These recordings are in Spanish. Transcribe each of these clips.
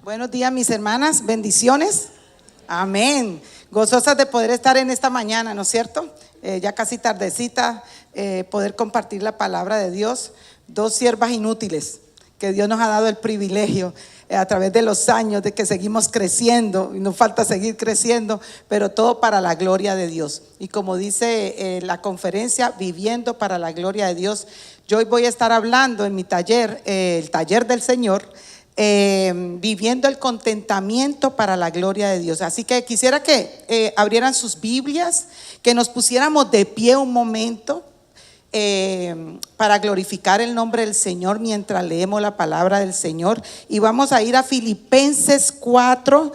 Buenos días, mis hermanas, bendiciones. Amén. Gozosas de poder estar en esta mañana, ¿no es cierto? Ya casi tardecita, poder compartir la palabra de Dios. Dos siervas inútiles que Dios nos ha dado el privilegio a través de los años de que seguimos creciendo, y nos falta seguir creciendo, pero todo para la gloria de Dios. Y como dice la conferencia, viviendo para la gloria de Dios. Yo hoy voy a estar hablando en mi taller, el taller del Señor, viviendo el contentamiento para la gloria de Dios. Así que quisiera que abrieran sus Biblias, que nos pusiéramos de pie un momento para glorificar el nombre del Señor mientras leemos la palabra del Señor. Y vamos a ir a Filipenses 4,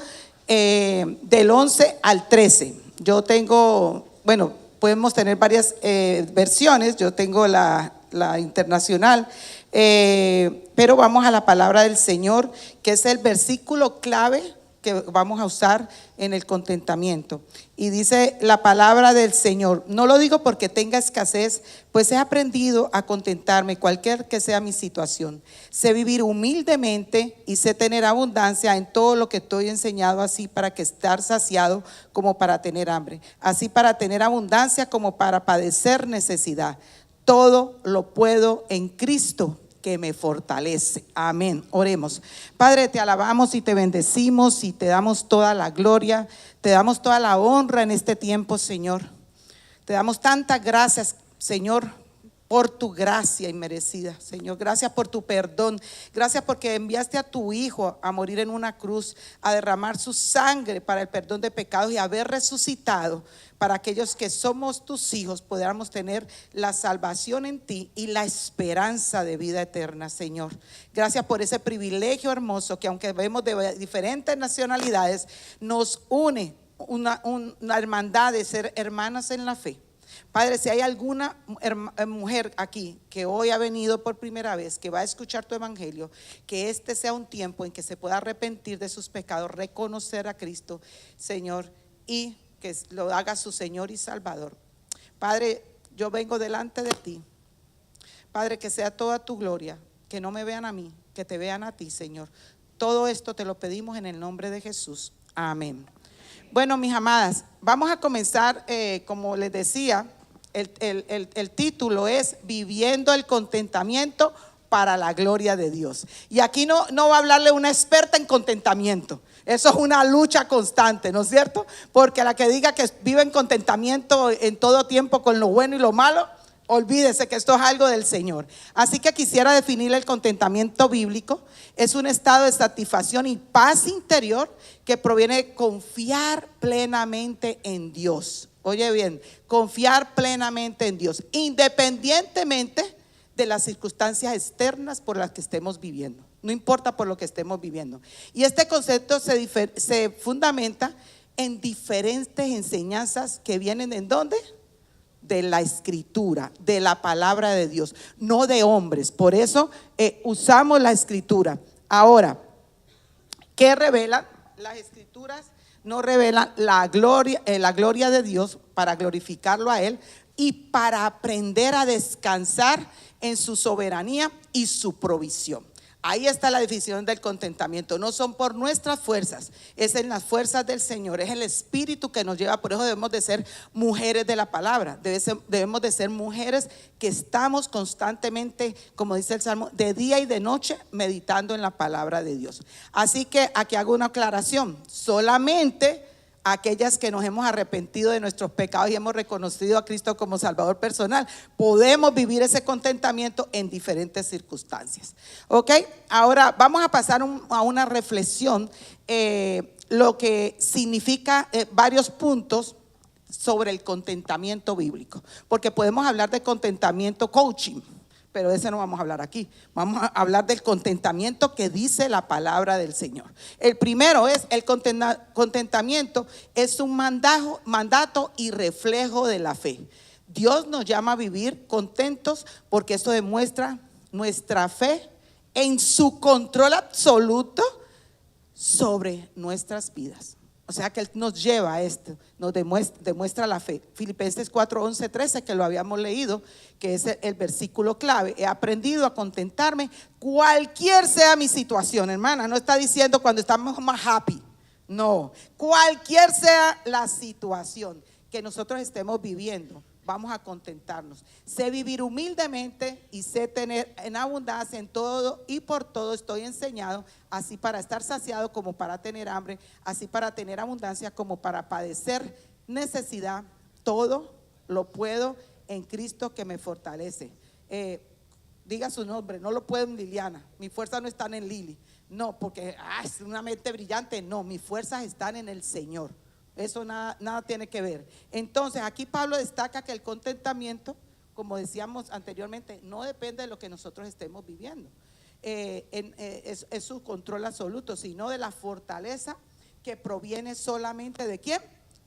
del 11 al 13. Yo tengo, bueno, podemos tener varias versiones. Yo tengo la internacional, pero vamos a la palabra del Señor, que es el versículo clave que vamos a usar en el contentamiento. Y dice la palabra del Señor: no lo digo porque tenga escasez, pues he aprendido a contentarme cualquier que sea mi situación. Sé vivir humildemente y sé tener abundancia en todo lo que estoy enseñado, así para que estar saciado como para tener hambre, así para tener abundancia como para padecer necesidad. Todo lo puedo en Cristo que me fortalece. Amén. Oremos. Padre, te alabamos y te bendecimos y te damos toda la gloria, te damos toda la honra en este tiempo, Señor. Te damos tantas gracias, Señor, por tu gracia inmerecida, Señor. Gracias por tu perdón. Gracias porque enviaste a tu Hijo a morir en una cruz, a derramar su sangre para el perdón de pecados y haber resucitado para aquellos que somos tus hijos, podamos tener la salvación en ti y la esperanza de vida eterna, Señor. Gracias por ese privilegio hermoso que, aunque vemos de diferentes nacionalidades, nos une una hermandad de ser hermanas en la fe. Padre, si hay alguna mujer aquí que hoy ha venido por primera vez, que va a escuchar tu evangelio, que este sea un tiempo en que se pueda arrepentir de sus pecados, reconocer a Cristo, Señor, y que lo haga su Señor y Salvador. Padre, yo vengo delante de ti. Padre, que sea toda tu gloria, que no me vean a mí, que te vean a ti, Señor. Todo esto te lo pedimos en el nombre de Jesús. Amén. Bueno, mis amadas, vamos a comenzar, como les decía, el título es Viviendo el contentamiento para la gloria de Dios. Y aquí no va a hablarle una experta en contentamiento. Eso es una lucha constante, ¿no es cierto? Porque la que diga que vive en contentamiento en todo tiempo con lo bueno y lo malo, olvídese que esto es algo del Señor. Así que quisiera definir el contentamiento bíblico. Es un estado de satisfacción y paz interior que proviene de confiar plenamente en Dios. Oye bien, confiar plenamente en Dios, independientemente de las circunstancias externas por las que estemos viviendo. No importa por lo que estemos viviendo. Y este concepto se fundamenta en diferentes enseñanzas que vienen ¿en dónde? De la Escritura, de la palabra de Dios, no de hombres. Por eso usamos la Escritura. Ahora, ¿qué revelan? Las Escrituras no revelan la gloria de Dios para glorificarlo a Él y para aprender a descansar en su soberanía y su provisión. Ahí está la definición del contentamiento. No son por nuestras fuerzas, es en las fuerzas del Señor, es el Espíritu que nos lleva. Por eso debemos de ser mujeres de la palabra, debemos de ser mujeres que estamos constantemente, como dice el Salmo, de día y de noche meditando en la palabra de Dios. Así que aquí hago una aclaración: solamente aquellas que nos hemos arrepentido de nuestros pecados y hemos reconocido a Cristo como Salvador personal, podemos vivir ese contentamiento en diferentes circunstancias. Ok, ahora vamos a pasar a una reflexión, lo que significa varios puntos sobre el contentamiento bíblico, porque podemos hablar de contentamiento coaching, pero de ese no vamos a hablar aquí. Vamos a hablar del contentamiento que dice la palabra del Señor. El primero es el contentamiento, es un mandato y reflejo de la fe. Dios nos llama a vivir contentos porque esto demuestra nuestra fe en su control absoluto sobre nuestras vidas. O sea que Él nos lleva a esto, nos demuestra la fe. Filipenses 4, 11, 13, que lo habíamos leído, que es el versículo clave. He aprendido a contentarme cualquier sea mi situación, hermana. No está diciendo cuando estamos más happy. No, cualquier sea la situación que nosotros estemos viviendo, vamos a contentarnos. Sé vivir humildemente y sé tener en abundancia en todo y por todo estoy enseñado, así para estar saciado como para tener hambre, así para tener abundancia como para padecer necesidad. Todo lo puedo en Cristo que me fortalece. Diga su nombre, no lo puedo en Liliana, mi fuerza no está en Lili. No, porque es una mente brillante. No, mis fuerzas están en el Señor. Eso nada tiene que ver. Entonces aquí Pablo destaca que el contentamiento, como decíamos anteriormente, no depende de lo que nosotros estemos viviendo. Es su control absoluto, sino de la fortaleza que proviene solamente ¿de quién?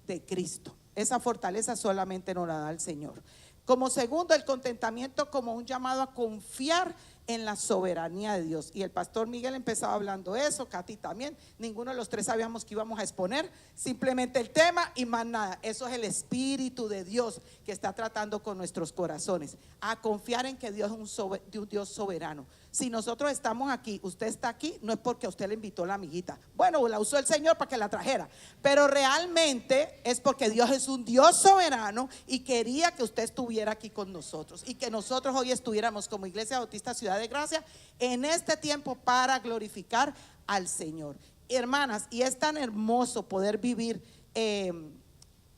De Cristo. Esa fortaleza solamente nos la da el Señor. Como segundo, el contentamiento como un llamado a confiar en la soberanía de Dios. Y el pastor Miguel empezaba hablando eso, Katy también. Ninguno de los tres sabíamos que íbamos a exponer, simplemente el tema y más nada. Eso es el Espíritu de Dios que está tratando con nuestros corazones, a confiar en que Dios es un Dios soberano. Si nosotros estamos aquí, usted está aquí, no es porque a usted le invitó la amiguita. Bueno, la usó el Señor para que la trajera, pero realmente es porque Dios es un Dios soberano y quería que usted estuviera aquí con nosotros y que nosotros hoy estuviéramos como Iglesia Bautista Ciudad de Gracia en este tiempo para glorificar al Señor. Hermanas, y es tan hermoso poder vivir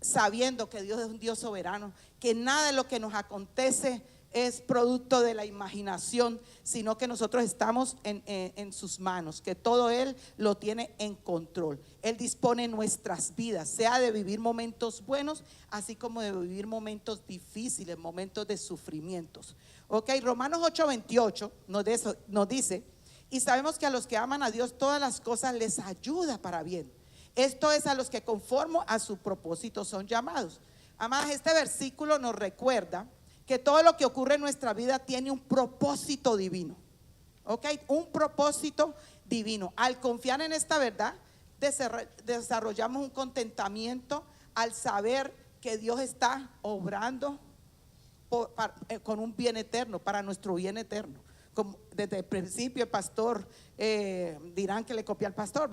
sabiendo que Dios es un Dios soberano, que nada de lo que nos acontece es producto de la imaginación, sino que nosotros estamos en sus manos, que todo Él lo tiene en control. Él dispone nuestras vidas, sea de vivir momentos buenos, así como de vivir momentos difíciles, momentos de sufrimientos. Ok, Romanos 8:28 nos dice, y sabemos que a los que aman a Dios todas las cosas les ayuda para bien. Esto es a los que conforme a su propósito son llamados. Amadas, este versículo nos recuerda que todo lo que ocurre en nuestra vida tiene un propósito divino. Ok, un propósito divino. Al confiar en esta verdad, desarrollamos un contentamiento al saber que Dios está obrando con un bien eterno, para nuestro bien eterno. Como desde el principio el pastor, dirán que le copia al pastor,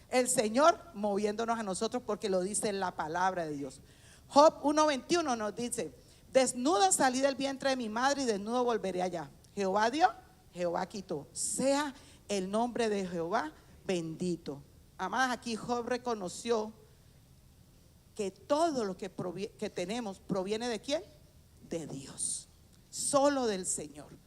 el Señor moviéndonos a nosotros porque lo dice la palabra de Dios. Job 1:21 nos dice: desnudo salí del vientre de mi madre y desnudo volveré allá. Jehová dio, Jehová quitó. Sea el nombre de Jehová bendito. Amadas, aquí Job reconoció que todo lo que tenemos proviene ¿de quién? De Dios, solo del Señor.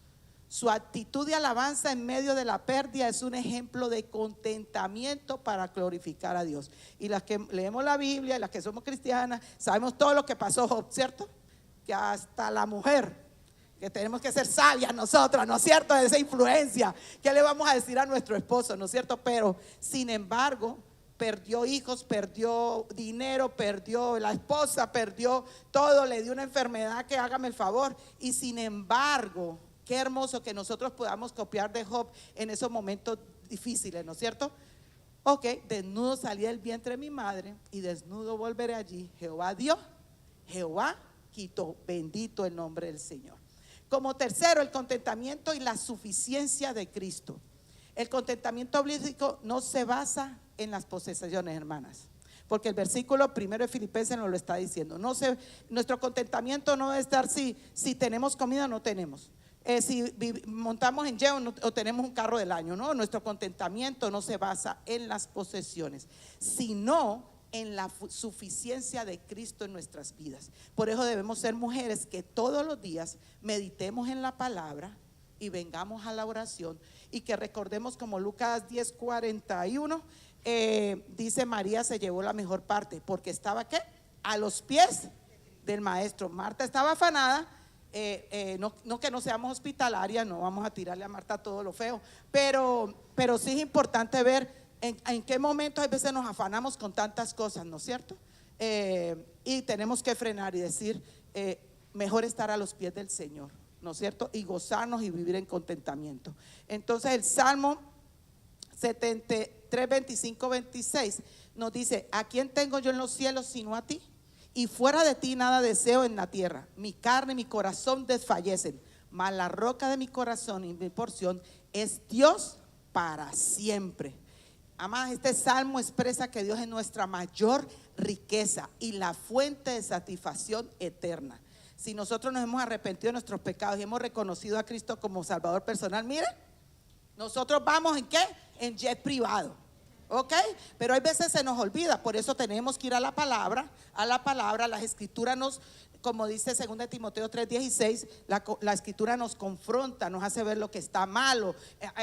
Su actitud de alabanza en medio de la pérdida es un ejemplo de contentamiento para glorificar a Dios. Y las que leemos la Biblia, las que somos cristianas, sabemos todo lo que pasó Job, ¿cierto? Que hasta la mujer, que tenemos que ser sabias nosotras, ¿no es cierto? De esa influencia, ¿qué le vamos a decir a nuestro esposo, ¿no es cierto? Pero sin embargo perdió hijos, perdió dinero, perdió la esposa, perdió todo, le dio una enfermedad que hágame el favor. Y sin embargo, qué hermoso que nosotros podamos copiar de Job en esos momentos difíciles, ¿no es cierto? Ok, desnudo salí del vientre de mi madre y desnudo volveré allí. Jehová dio, Jehová quitó, bendito el nombre del Señor. Como tercero, el contentamiento y la suficiencia de Cristo. El contentamiento bíblico no se basa en las posesiones, hermanas, porque el versículo primero de Filipenses nos lo está diciendo. Nuestro contentamiento no debe estar si tenemos comida o no tenemos, si montamos en Yeo o tenemos un carro del año. No, nuestro contentamiento no se basa en las posesiones, sino en la suficiencia de Cristo en nuestras vidas. Por eso debemos ser mujeres que todos los días meditemos en la palabra y vengamos a la oración, y que recordemos como Lucas 10:41 dice: María se llevó la mejor parte, porque estaba ¿qué? A los pies del maestro. Marta estaba afanada. No que no seamos hospitalarias, no vamos a tirarle a Marta todo lo feo, pero sí es importante ver en qué momentos a veces nos afanamos con tantas cosas, ¿no es cierto? Y tenemos que frenar y decir, mejor estar a los pies del Señor, ¿no es cierto? Y gozarnos y vivir en contentamiento. Entonces el Salmo 73 23, 25, 26 nos dice: ¿a quién tengo yo en los cielos sino a ti? Y fuera de ti nada deseo en la tierra. Mi carne y mi corazón desfallecen, mas la roca de mi corazón y mi porción es Dios para siempre. Amadas, este salmo expresa que Dios es nuestra mayor riqueza y la fuente de satisfacción eterna. Si nosotros nos hemos arrepentido de nuestros pecados y hemos reconocido a Cristo como Salvador personal, mire, nosotros vamos ¿en qué? En jet privado. ¿Ok? Pero hay veces se nos olvida, por eso tenemos que ir a la palabra, las escrituras nos, como dice 2 Timoteo 3:16, la escritura nos confronta, nos hace ver lo que está malo,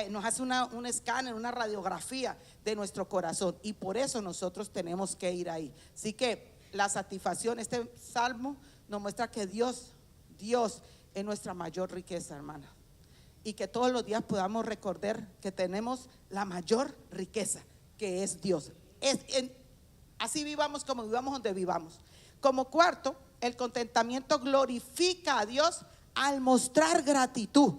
nos hace un escáner, una radiografía de nuestro corazón, y por eso nosotros tenemos que ir ahí. Así que la satisfacción, este salmo nos muestra que Dios es nuestra mayor riqueza, hermana, y que todos los días podamos recordar que tenemos la mayor riqueza, que es Dios. Así vivamos como vivamos, donde vivamos. Como cuarto, el contentamiento glorifica a Dios al mostrar gratitud.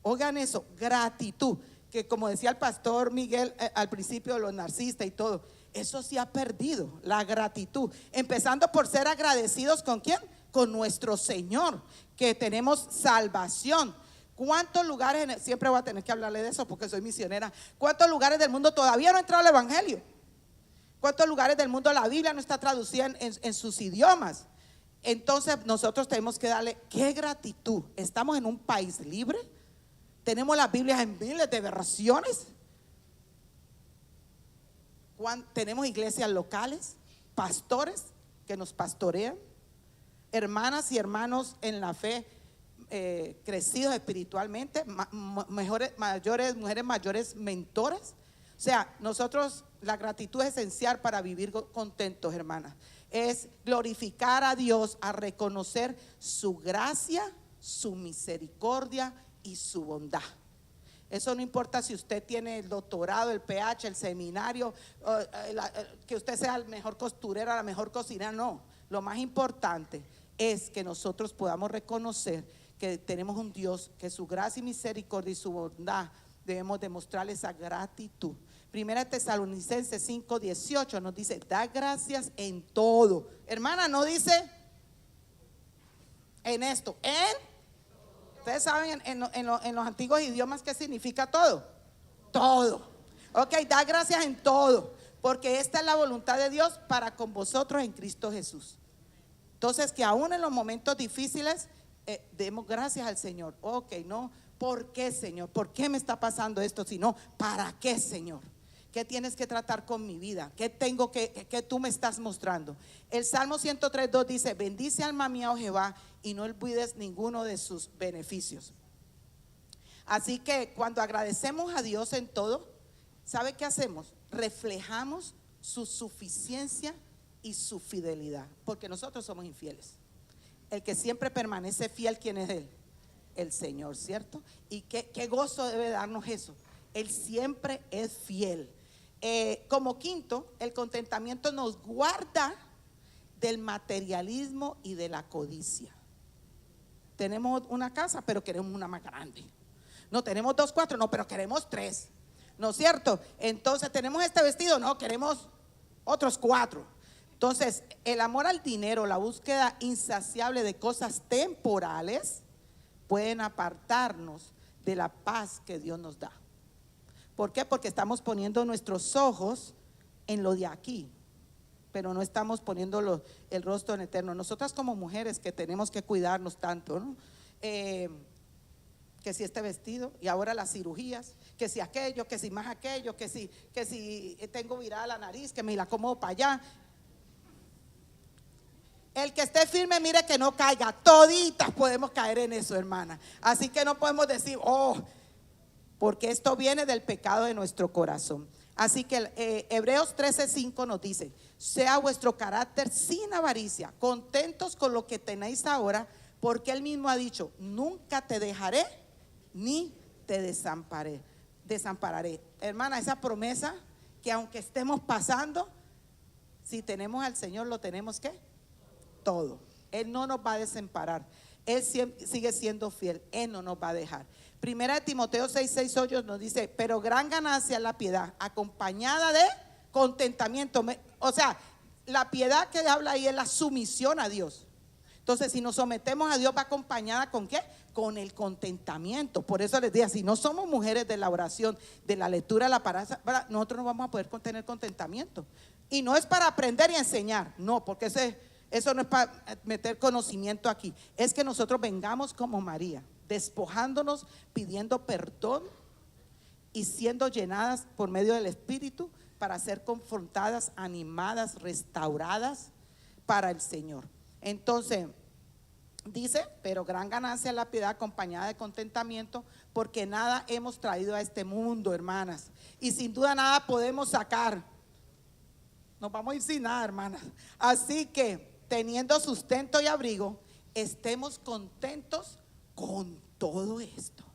Oigan eso, gratitud, que como decía el pastor Miguel al principio de los narcisistas y todo, eso sí ha perdido, la gratitud. Empezando por ser agradecidos ¿con quién? Con nuestro Señor, que tenemos salvación. ¿Cuántos lugares, siempre voy a tener que hablarle de eso porque soy misionera, cuántos lugares del mundo todavía no ha entrado el evangelio? ¿Cuántos lugares del mundo la Biblia no está traducida en sus idiomas? Entonces nosotros tenemos que darle, qué gratitud. Estamos en un país libre, tenemos las Biblias en miles de versiones, tenemos iglesias locales, pastores que nos pastorean, hermanas y hermanos en la fe, crecidos espiritualmente, mujeres mayores mentoras. O sea, nosotros, la gratitud es esencial para vivir contentos, hermanas. Es glorificar a Dios, a reconocer su gracia, su misericordia y su bondad. Eso no importa si usted tiene el doctorado, el PH, el seminario, que usted sea el mejor costurero, la mejor cocinera, no. Lo más importante es que nosotros podamos reconocer que tenemos un Dios, que su gracia y misericordia y su bondad debemos demostrarle esa gratitud. Primera Tesalonicenses 5:18 nos dice: da gracias en todo. Hermana, no dice en esto, ustedes saben en los antiguos idiomas qué significa todo. Todo. Ok, da gracias en todo, porque esta es la voluntad de Dios para con vosotros en Cristo Jesús. Entonces, que aún en los momentos difíciles demos gracias al Señor. Ok, no, ¿por qué, Señor? ¿Por qué me está pasando esto? Sino, ¿para qué, Señor? ¿Qué tienes que tratar con mi vida? ¿Qué tengo que tú me estás mostrando? El Salmo 103:2 dice: bendice alma mía, oh Jehová, y no olvides ninguno de sus beneficios. Así que cuando agradecemos a Dios en todo, ¿sabe qué hacemos? Reflejamos su suficiencia y su fidelidad, porque nosotros somos infieles. El que siempre permanece fiel, ¿quién es Él? El Señor, ¿cierto? Y qué gozo debe darnos eso. Él siempre es fiel. Como quinto, el contentamiento nos guarda del materialismo y de la codicia. Tenemos una casa, pero queremos una más grande. No, tenemos 2 cuartos, no, pero queremos 3. ¿No es cierto? Entonces, tenemos este vestido, no, queremos otros 4. Entonces, el amor al dinero, la búsqueda insaciable de cosas temporales, pueden apartarnos de la paz que Dios nos da. ¿Por qué? Porque estamos poniendo nuestros ojos en lo de aquí, pero no estamos poniendo el rostro en eterno. Nosotras como mujeres que tenemos que cuidarnos tanto, ¿no? Que si este vestido y ahora las cirugías, que si aquello, que si más aquello, que si tengo virada la nariz, que me la acomodo para allá. El que esté firme, mire que no caiga. Toditas podemos caer en eso, hermana. Así que no podemos decir, porque esto viene del pecado de nuestro corazón. Así que Hebreos 13:5 nos dice: sea vuestro carácter sin avaricia, contentos con lo que tenéis ahora, porque Él mismo ha dicho: nunca te dejaré ni te desampararé. Hermana, esa promesa que aunque estemos pasando, si tenemos al Señor, lo tenemos ¿qué? Todo. Él no nos va a desamparar. Él sigue siendo fiel, Él no nos va a dejar. Primera de Timoteo 6:8 nos dice, pero gran ganancia es la piedad, acompañada de contentamiento. O sea, la piedad que habla ahí es la sumisión a Dios. Entonces, si nos sometemos a Dios, va acompañada ¿con qué? Con el contentamiento. Por eso les decía, si no somos mujeres de la oración, de la lectura de la palabra, nosotros no vamos a poder tener contentamiento. Y no es para aprender y enseñar, no, porque eso no es para meter conocimiento aquí. Es que nosotros vengamos como María, despojándonos, pidiendo perdón y siendo llenadas por medio del Espíritu para ser confrontadas, animadas, restauradas para el Señor. Entonces, dice, pero gran ganancia es la piedad acompañada de contentamiento, porque nada hemos traído a este mundo, hermanas, y sin duda nada podemos sacar. Nos vamos a ir sin nada, hermanas. Así que, teniendo sustento y abrigo, estemos contentos con todo esto.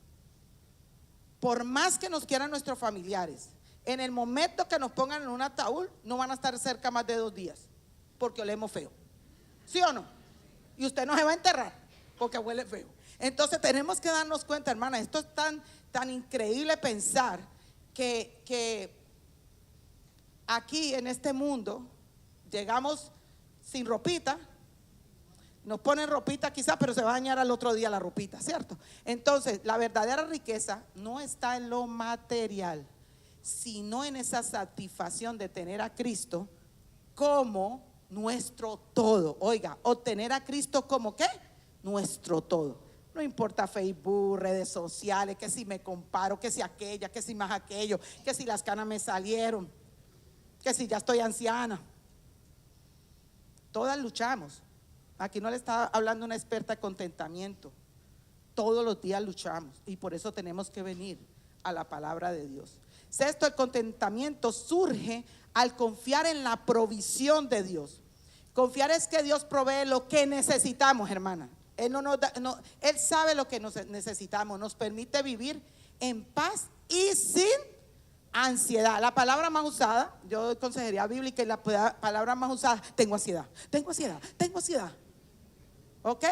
Por más que nos quieran nuestros familiares, en el momento que nos pongan en un ataúd, no van a estar cerca más de 2 días, porque olemos feo. ¿Sí o no? Y usted no se va a enterrar porque huele feo. Entonces tenemos que darnos cuenta, hermana, esto es tan increíble pensar que aquí en este mundo llegamos sin ropita, nos ponen ropita quizás, pero se va a dañar al otro día la ropita, ¿cierto? Entonces la verdadera riqueza no está en lo material, sino en esa satisfacción de tener a Cristo como nuestro todo. Oiga, obtener a Cristo como ¿qué? Nuestro todo. No importa Facebook, redes sociales, que si me comparo, que si aquella, que si más aquello, que si las canas me salieron, que si ya estoy anciana. Todas luchamos. Aquí no le está hablando una experta de contentamiento. Todos los días luchamos y por eso tenemos que venir a la palabra de Dios. Sexto, el contentamiento surge al confiar en la provisión de Dios. Confiar es que Dios provee lo que necesitamos, hermana. Él Él sabe lo que necesitamos. Nos permite vivir en paz y sin ansiedad. La palabra más usada, yo doy consejería bíblica, y la palabra más usada, tengo ansiedad. ¿Ok?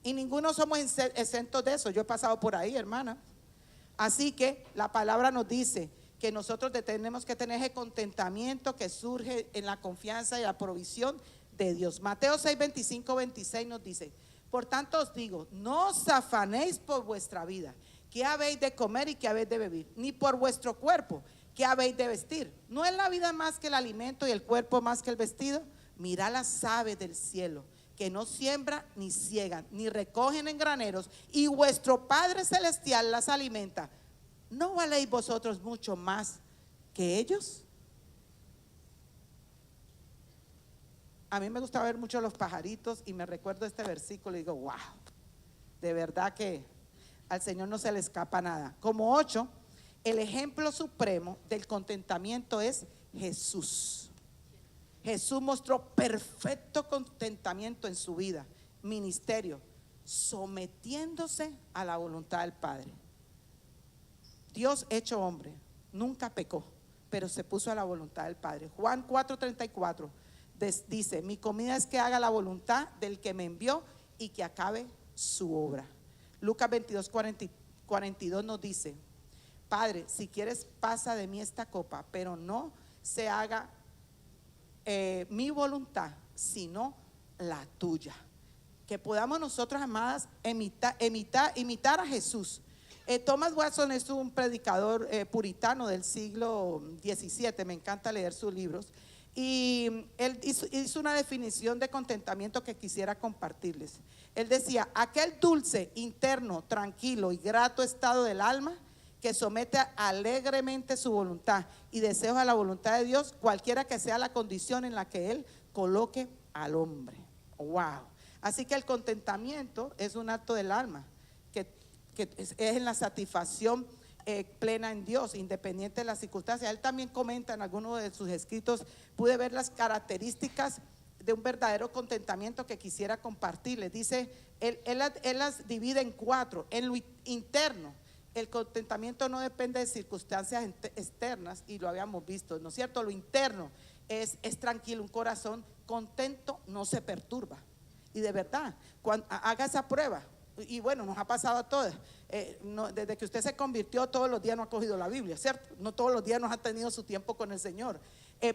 Y ninguno somos exentos de eso. Yo he pasado por ahí, hermana. Así que la palabra nos dice que nosotros tenemos que tener ese contentamiento que surge en la confianza y la provisión de Dios. Mateo 6:25-26 nos dice, por tanto os digo, no os afanéis por vuestra vida, qué habéis de comer y qué habéis de beber, ni por vuestro cuerpo, qué habéis de vestir. ¿No es la vida más que el alimento y el cuerpo más que el vestido? Mirad las aves del cielo, que no siembran ni ciegan, ni recogen en graneros, y vuestro Padre Celestial las alimenta. ¿No valéis vosotros mucho más que ellos? A mí me gusta ver mucho los pajaritos y me recuerdo este versículo y digo, wow, de verdad que al Señor no se le escapa nada. Como 8, el ejemplo supremo del contentamiento es Jesús. Jesús mostró perfecto contentamiento en su vida, ministerio, sometiéndose a la voluntad del Padre. Dios hecho hombre, nunca pecó, pero se puso a la voluntad del Padre. Juan 4:34 dice, mi comida es que haga la voluntad del que me envió y que acabe su obra. Lucas 22:42 nos dice, Padre, si quieres pasa de mí esta copa, pero no se haga mi voluntad, sino la tuya. Que podamos nosotros, amadas, imitar a Jesús. Thomas Watson es un predicador puritano del siglo XVII, me encanta leer sus libros, y él hizo una definición de contentamiento que quisiera compartirles. Él decía, aquel dulce, interno, tranquilo y grato estado del alma que somete alegremente su voluntad y deseos a la voluntad de Dios, cualquiera que sea la condición en la que Él coloque al hombre. Wow. Así que el contentamiento es un acto del alma que es en la satisfacción plena en Dios, independiente de las circunstancias. Él también comenta en algunos de sus escritos, pude ver las características de un verdadero contentamiento que quisiera compartirles. Dice, él las divide en 4. En lo interno, el contentamiento no depende de circunstancias externas, y lo habíamos visto, ¿no es cierto? Lo interno es tranquilo, un corazón contento no se perturba. Y de verdad, haga esa prueba. Y bueno, nos ha pasado a todos. Desde que usted se convirtió, todos los días no ha cogido la Biblia, ¿cierto? No todos los días no ha tenido su tiempo con el Señor.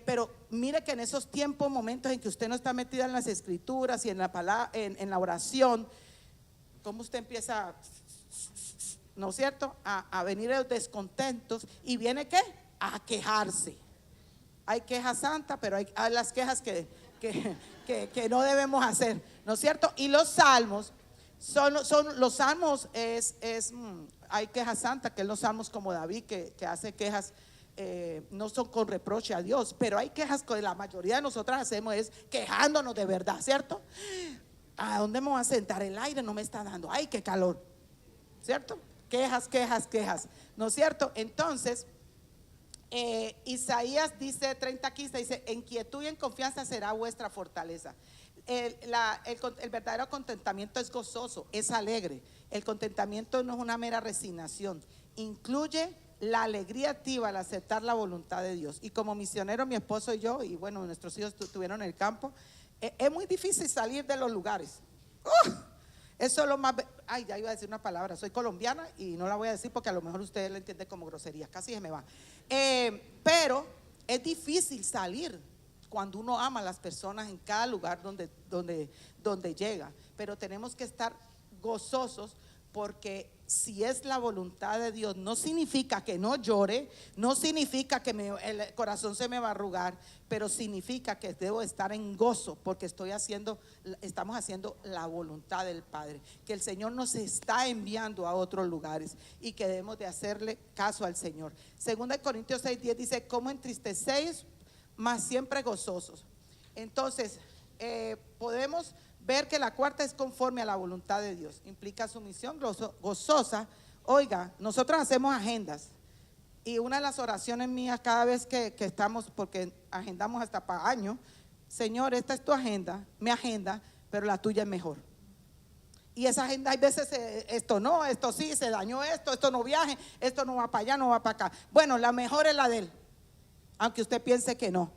Pero mire que en esos tiempos, momentos en que usted no está metida en las escrituras y en la palabra, en la oración, ¿cómo usted empieza, no es cierto?, a venir los descontentos? ¿Y viene qué? A quejarse. Hay quejas santas, pero hay las quejas que no debemos hacer, ¿no es cierto? Y los salmos son los salmos hay quejas santas, que es los salmos como David, que hace quejas, no son con reproche a Dios, pero hay quejas que la mayoría de nosotras hacemos es quejándonos de verdad, ¿cierto? ¿A dónde me voy a sentar? El aire no me está dando, ay, qué calor, ¿cierto? Quejas, ¿no es cierto? Entonces Isaías dice 30:15, dice: en quietud y en confianza será vuestra fortaleza. El verdadero contentamiento es gozoso, es alegre. El contentamiento no es una mera resignación, incluye la alegría activa al aceptar la voluntad de Dios. Y como misionero, mi esposo y yo, y bueno, nuestros hijos estuvieron en el campo, es muy difícil salir de los lugares. Eso es lo más, ay, ya iba a decir una palabra, soy colombiana y no la voy a decir porque a lo mejor usted la entiende como grosería, casi se me va. Pero es difícil salir cuando uno ama a las personas en cada lugar donde llega. Pero tenemos que estar gozosos, porque si es la voluntad de Dios, no significa que no llore, no significa que el corazón se me va a arrugar, pero significa que debo estar en gozo, porque estamos haciendo la voluntad del Padre, que el Señor nos está enviando a otros lugares y que debemos de hacerle caso al Señor. Segunda de Corintios 6:10 dice: ¿cómo entristecéis, mas siempre gozosos? Entonces podemos ver que la cuarta es conforme a la voluntad de Dios, implica sumisión gozosa. Oiga, nosotros hacemos agendas, y una de las oraciones mías cada vez que estamos, porque agendamos hasta para años: Señor, esta es tu agenda, mi agenda, pero la tuya es mejor. Y esa agenda hay veces esto no, esto sí, se dañó esto no viaje, esto no va para allá, no va para acá. Bueno, la mejor es la de él, aunque usted piense que no.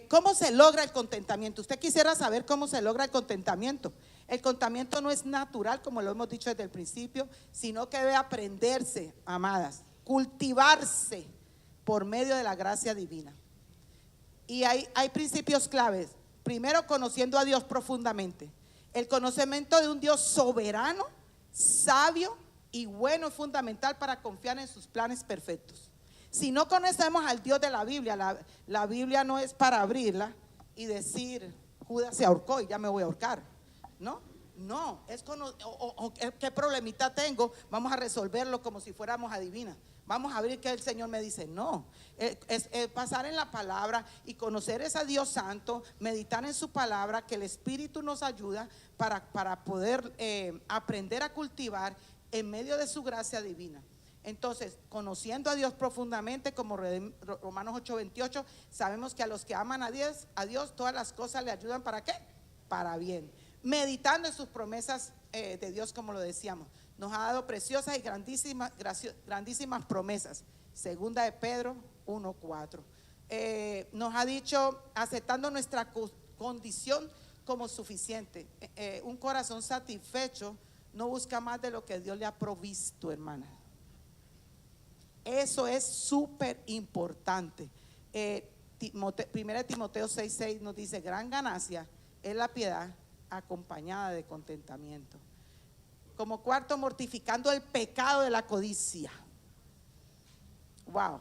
¿Cómo se logra el contentamiento? Usted quisiera saber cómo se logra el contentamiento. El contentamiento no es natural, como lo hemos dicho desde el principio, sino que debe aprenderse, amadas, cultivarse por medio de la gracia divina. Y hay principios claves. Primero, conociendo a Dios profundamente. El conocimiento de un Dios soberano, sabio y bueno es fundamental para confiar en sus planes perfectos. Si no conocemos al Dios de la Biblia, la Biblia no es para abrirla y decir: Judas se ahorcó y ya me voy a ahorcar. No, es ¿qué problemita tengo? Vamos a resolverlo como si fuéramos adivinas. Vamos a abrir que el Señor me dice. No, es pasar en la palabra y conocer ese Dios santo, meditar en su palabra, que el Espíritu nos ayuda para poder aprender a cultivar en medio de su gracia divina. Entonces, conociendo a Dios profundamente, como Romanos 8:28, sabemos que a los que aman a Dios todas las cosas le ayudan ¿para qué? Para bien. Meditando en sus promesas de Dios, como lo decíamos, nos ha dado preciosas y grandísimas promesas. Segunda de Pedro 1:4. Nos ha dicho: aceptando nuestra condición como suficiente. Un corazón satisfecho no busca más de lo que Dios le ha provisto, hermana. Eso es súper importante. Primera de Timoteo 6:6 nos dice: gran ganancia es la piedad acompañada de contentamiento. Como cuarto, mortificando el pecado de la codicia. Wow.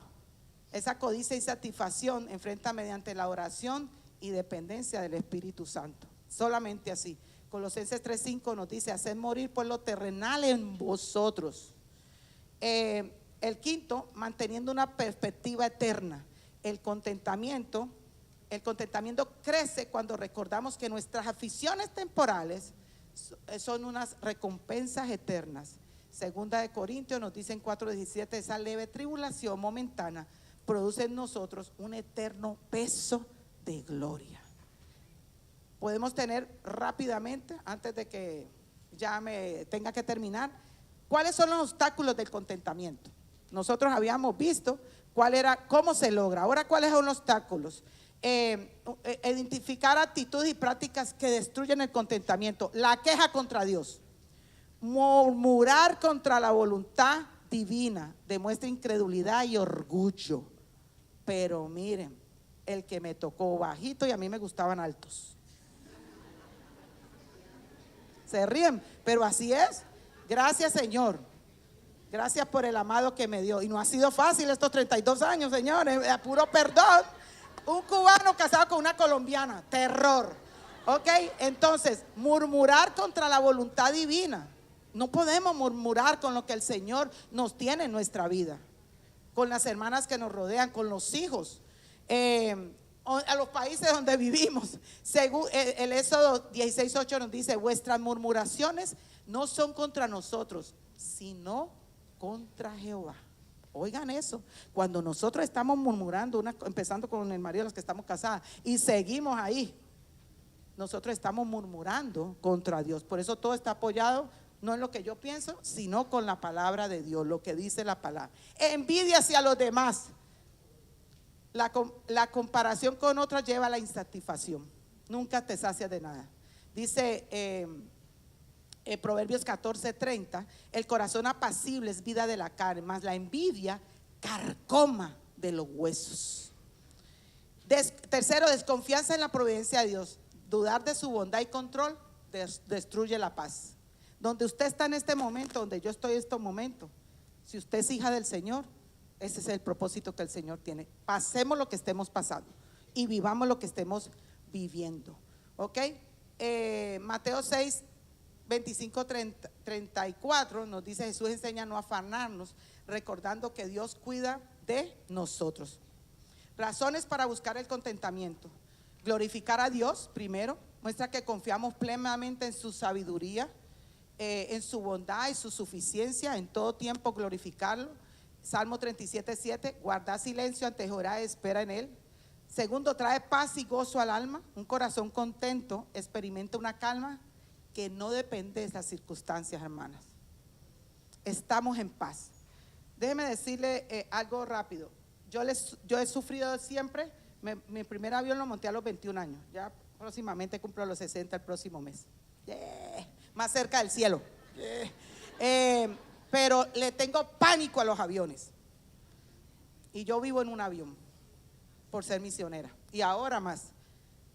Esa codicia y satisfacción enfrenta mediante la oración y dependencia del Espíritu Santo. Solamente así. Colosenses 3:5 nos dice: haced morir por lo terrenal en vosotros. El quinto, manteniendo una perspectiva eterna. El contentamiento crece cuando recordamos que nuestras aficiones temporales son unas recompensas eternas. Segunda de Corintios nos dice en 4:17: esa leve tribulación momentánea produce en nosotros un eterno peso de gloria. Podemos tener rápidamente, antes de que ya me tenga que terminar, ¿cuáles son los obstáculos del contentamiento? Nosotros habíamos visto cómo se logra. Ahora, ¿cuáles son los obstáculos? identificar actitudes y prácticas que destruyen el contentamiento. La queja contra Dios, murmurar contra la voluntad divina, demuestra incredulidad y orgullo. Pero miren, el que me tocó bajito y a mí me gustaban altos. Se ríen, pero así es. Gracias, Señor. Gracias por el amado que me dio. Y no ha sido fácil estos 32 años, señores. A puro perdón. Un cubano casado con una colombiana. Terror. Ok, entonces, murmurar contra la voluntad divina. No podemos murmurar con lo que el Señor nos tiene en nuestra vida. Con las hermanas que nos rodean, con los hijos. A los países donde vivimos. Según el Éxodo 16:8 nos dice: vuestras murmuraciones no son contra nosotros, sino contra Jehová. Oigan eso, cuando nosotros estamos murmurando, empezando con el marido, los que estamos casados, y seguimos ahí, nosotros estamos murmurando contra Dios. Por eso todo está apoyado no en lo que yo pienso, sino con la palabra de Dios, lo que dice la palabra. Envidia hacia los demás. La comparación con otros lleva a la insatisfacción. Nunca te sacias de nada. Dice Proverbios 14:30: el corazón apacible es vida de la carne, mas la envidia carcoma de los huesos. Tercero, desconfianza en la providencia de Dios. Dudar de su bondad y control destruye la paz. Donde usted está en este momento, donde yo estoy en este momento, si usted es hija del Señor, ese es el propósito que el Señor tiene. Pasemos lo que estemos pasando y vivamos lo que estemos viviendo. ¿Ok? Mateo 6, 25, 34 nos dice: Jesús enseña a no afanarnos, recordando que Dios cuida de nosotros. Razones para buscar el contentamiento: glorificar a Dios primero, muestra que confiamos plenamente en su sabiduría, en su bondad y su suficiencia, en todo tiempo glorificarlo. Salmo 37:7: guardar silencio ante Jehová, espera en él. Segundo, trae paz y gozo al alma. Un corazón contento experimenta una calma que no depende de las circunstancias, hermanas. Estamos en paz. Déjeme decirle algo rápido. Yo he sufrido siempre. Mi primer avión lo monté a los 21 años. Ya próximamente cumplo los 60 el próximo mes. Más cerca del cielo. Pero le tengo pánico a los aviones. Y yo vivo en un avión por ser misionera. Y ahora más,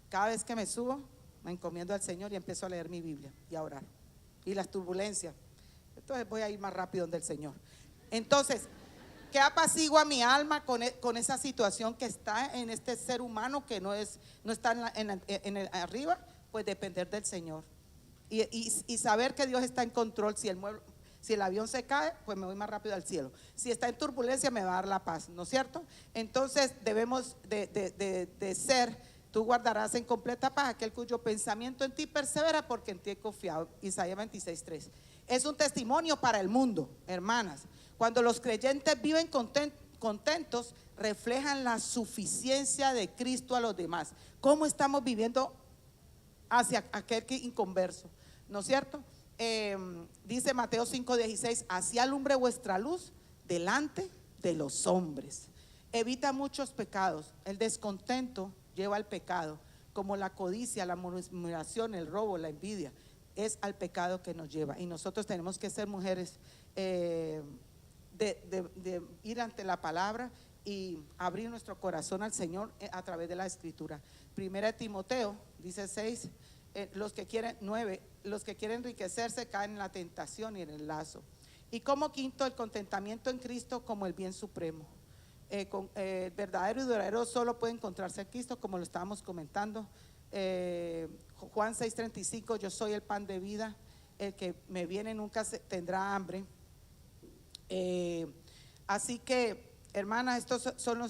cada vez que me subo, me encomiendo al Señor y empiezo a leer mi Biblia y a orar. Y las turbulencias, entonces voy a ir más rápido donde el Señor. Entonces, ¿qué apacigua mi alma con esa situación que está en este ser humano que no está en el arriba? Pues depender del Señor y saber que Dios está en control. Si el avión se cae, pues me voy más rápido al cielo. Si está en turbulencia, me va a dar la paz, ¿no es cierto? Entonces debemos de ser: tú guardarás en completa paz aquel cuyo pensamiento en ti persevera, porque en ti he confiado. Isaías 26:3. Es un testimonio para el mundo, hermanas. Cuando los creyentes viven contentos, reflejan la suficiencia de Cristo a los demás. ¿Cómo estamos viviendo hacia aquel que inconverso? ¿No es cierto? Dice Mateo 5:16: así alumbre vuestra luz delante de los hombres. Evita muchos pecados. El descontento lleva al pecado, como la codicia, la murmuración, el robo, la envidia. Es al pecado que nos lleva. Y nosotros tenemos que ser mujeres de ir ante la palabra y abrir nuestro corazón al Señor a través de la Escritura. Primera de Timoteo dice 6, los que quieren enriquecerse caen en la tentación y en el lazo. Y como quinto, el contentamiento en Cristo como el bien supremo. El verdadero y duradero solo puede encontrarse en Cristo, como lo estábamos comentando. Juan 6:35: yo soy el pan de vida, el que me viene nunca tendrá hambre. Así que, hermanas, estos son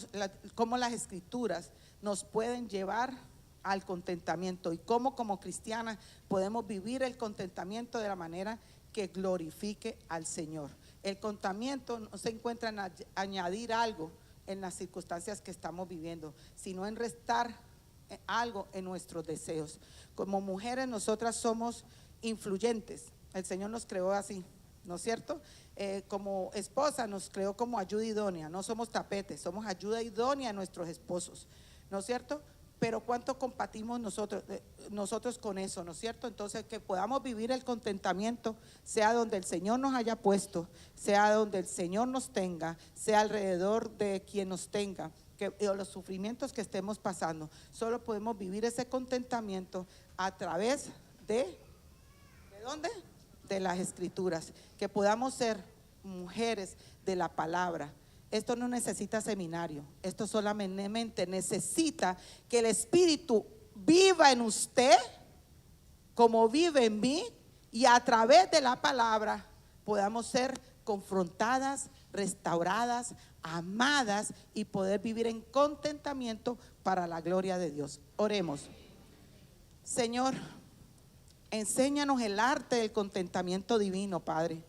cómo las Escrituras nos pueden llevar al contentamiento y cómo como cristianas podemos vivir el contentamiento de la manera que glorifique al Señor. El contentamiento no se encuentra en añadir algo en las circunstancias que estamos viviendo, sino en restar algo en nuestros deseos. Como mujeres, nosotras somos influyentes. El Señor nos creó así, ¿no es cierto? Como esposa nos creó como ayuda idónea. No somos tapetes, somos ayuda idónea a nuestros esposos, ¿no es cierto? pero cuánto compartimos nosotros con eso, ¿no es cierto? Entonces, que podamos vivir el contentamiento, sea donde el Señor nos haya puesto, sea donde el Señor nos tenga, sea alrededor de quien nos tenga, o los sufrimientos que estemos pasando. Solo podemos vivir ese contentamiento a través ¿de dónde? De las Escrituras. Que podamos ser mujeres de la palabra. Esto no necesita seminario, esto solamente necesita que el Espíritu viva en usted como vive en mí, y a través de la palabra podamos ser confrontadas, restauradas, amadas, y poder vivir en contentamiento para la gloria de Dios. Oremos. Señor, enséñanos el arte del contentamiento divino, Padre.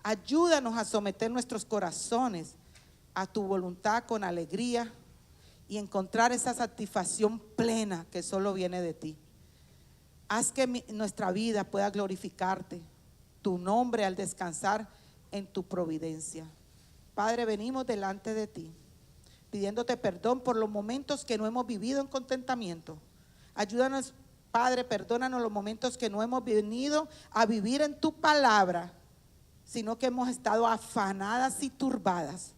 Ayúdanos a someter nuestros corazones a tu voluntad con alegría y encontrar esa satisfacción plena que solo viene de ti. Haz que nuestra vida pueda glorificarte, tu nombre, al descansar en tu providencia. Padre, venimos delante de ti, pidiéndote perdón por los momentos que no hemos vivido en contentamiento. Ayúdanos, Padre, perdónanos los momentos que no hemos venido a vivir en tu palabra, sino que hemos estado afanadas y turbadas.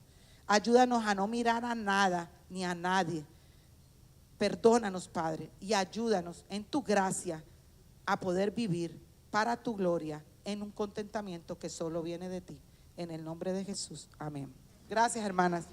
Ayúdanos a no mirar a nada ni a nadie. Perdónanos, Padre, y ayúdanos en tu gracia a poder vivir para tu gloria en un contentamiento que solo viene de ti. En el nombre de Jesús, amén. Gracias, hermanas.